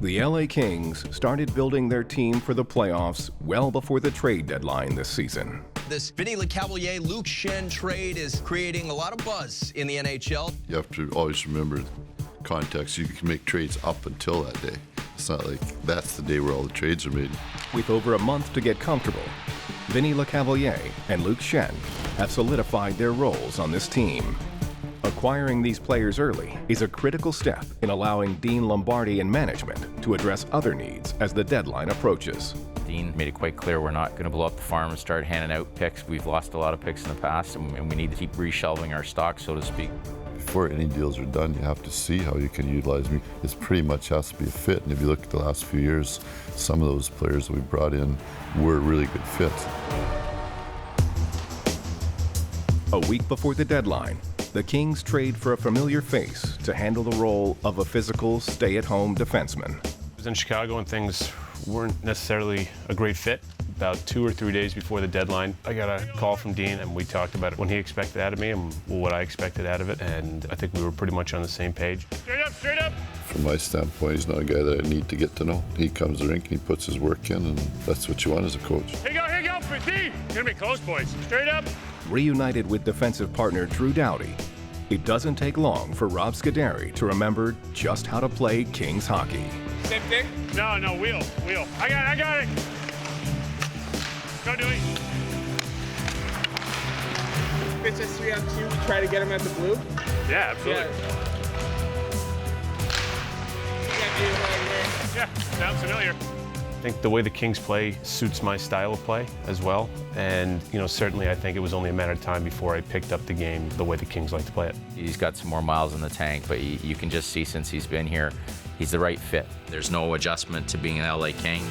The LA Kings started building their team for the playoffs well before the trade deadline this season. This Vinny LeCavalier-Luke Schenn trade is creating a lot of buzz in the NHL. You have to always remember context. You can make trades up until that day. It's not like that's the day where all the trades are made. With over a month to get comfortable, Vinny LeCavalier and Luke Schenn have solidified their roles on this team. Acquiring these players early is a critical step in allowing Dean Lombardi and management to address other needs as the deadline approaches. Dean made it quite clear we're not going to blow up the farm and start handing out picks. We've lost a lot of picks in the past, and we need to keep reshelving our stock, so to speak. Before any deals are done, you have to see how you can utilize me. It pretty much has to be a fit. And if you look at the last few years, some of those players that we brought in were really good fits. A week before the deadline, the Kings trade for a familiar face to handle the role of a physical, stay-at-home defenseman. I was in Chicago and things weren't necessarily a great fit. About 2 or 3 days before the deadline, I got a call from Dean, and we talked about what he expected out of me and what I expected out of it, and I think we were pretty much on the same page. Straight up, straight up! From my standpoint, he's not a guy that I need to get to know. He comes to the rink and he puts his work in, and that's what you want as a coach. Here you go, for Dean! It's gonna be close, boys. Straight up! Reunited with defensive partner Drew Doughty, it doesn't take long for Rob Scuderi to remember just how to play Kings hockey. Same thing? No, wheel. I got it! Go, Dewey. It's a 3-on-2, try to get him at the blue? Yeah, absolutely. Yeah, sounds familiar. I think the way the Kings play suits my style of play as well. And, certainly I think it was only a matter of time before I picked up the game the way the Kings like to play it. He's got some more miles in the tank, but you can just see since he's been here, he's the right fit. There's no adjustment to being an LA King.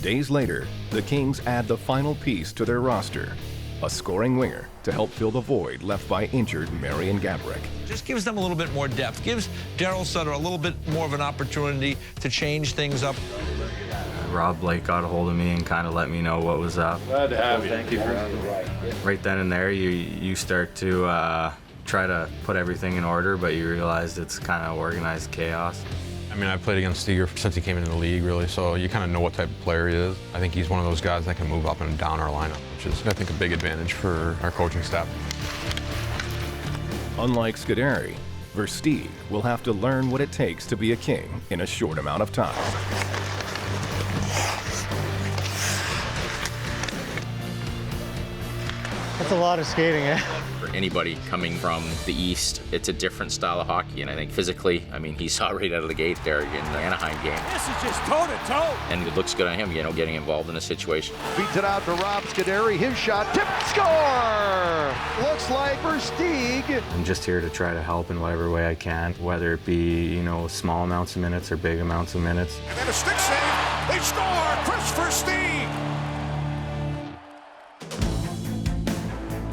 Days later, the Kings add the final piece to their roster, a scoring winger to help fill the void left by injured Marian Gaborik. Just gives them a little bit more depth, gives Daryl Sutter a little bit more of an opportunity to change things up. Rob Blake got a hold of me and kind of let me know what was up. Glad to have you. Thank you for having me. Right then and there, you start to try to put everything in order, but you realize it's kind of organized chaos. I mean, I've played against Steger since he came into the league, really, so you kind of know what type of player he is. I think he's one of those guys that can move up and down our lineup, which is, I think, a big advantage for our coaching staff. Unlike Scuderi, Versteeg will have to learn what it takes to be a King in a short amount of time. That's a lot of skating, eh? For anybody coming from the East, it's a different style of hockey, and I think physically, he saw right out of the gate there in the Anaheim game. This is just toe-to-toe. And it looks good on him, getting involved in a situation. Beats it out to Rob Scuderi, his shot, tip, score! Looks like Versteeg. I'm just here to try to help in whatever way I can, whether it be, small amounts of minutes or big amounts of minutes. And then a stick save, they score! Chris Versteeg!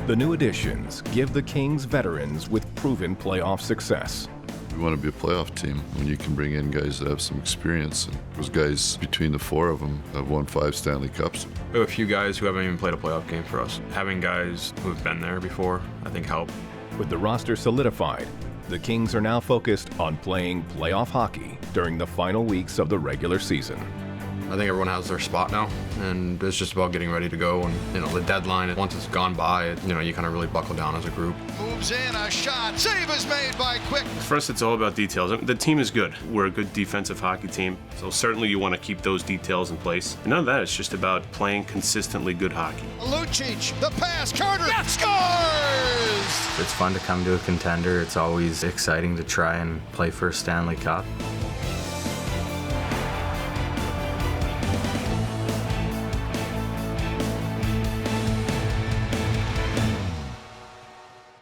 The new additions give the Kings veterans with proven playoff success. We want to be a playoff team when you can bring in guys that have some experience. And those guys, between the 4 of them, have won 5 Stanley Cups. We have a few guys who haven't even played a playoff game for us. Having guys who have been there before, I think, help. With the roster solidified, the Kings are now focused on playing playoff hockey during the final weeks of the regular season. I think everyone has their spot now, and it's just about getting ready to go. And, the deadline, once it's gone by, you kind of really buckle down as a group. Moves in, a shot, save is made by Quick. For us, it's all about details. The team is good. We're a good defensive hockey team, so certainly you want to keep those details in place. And none of that, it's just about playing consistently good hockey. Lucic, the pass, Carter, scores! It's fun to come to a contender. It's always exciting to try and play for a Stanley Cup.